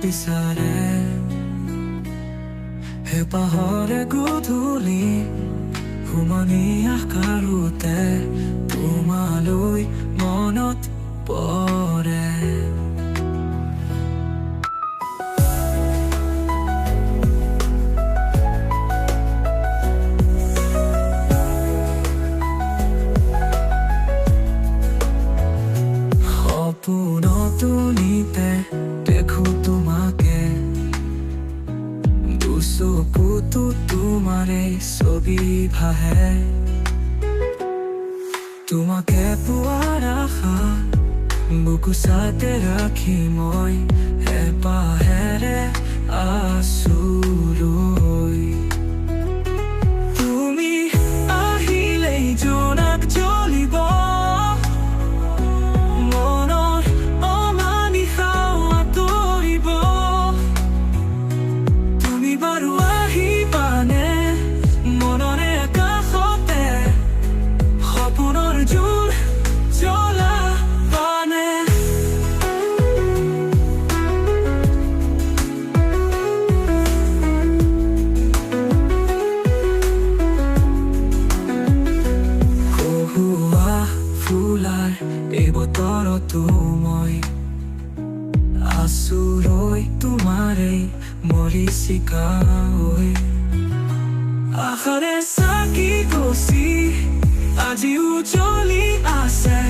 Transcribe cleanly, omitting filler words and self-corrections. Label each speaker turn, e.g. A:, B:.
A: বিচাৰে হে পাহৰে গধূলি ঘুমনি আকাৰোতে তোমালৈ মনত পৰে সপোনতুলিতে দেখো তোমাকে দুচকুতো তোমাৰে ছবি ভাহে তোমাকে পোৱাৰ আশা বুকুচাতে ৰাখি মই হেঁপাহেৰে আছো ৰৈ তুমি আহিলেই জোনাক জ্বলিব এই বতৰতো মই আছো ৰৈ তোমাৰেই মৰিচিকা হৈ আশাৰে চাকি গছি আজিও জ্বলি আছে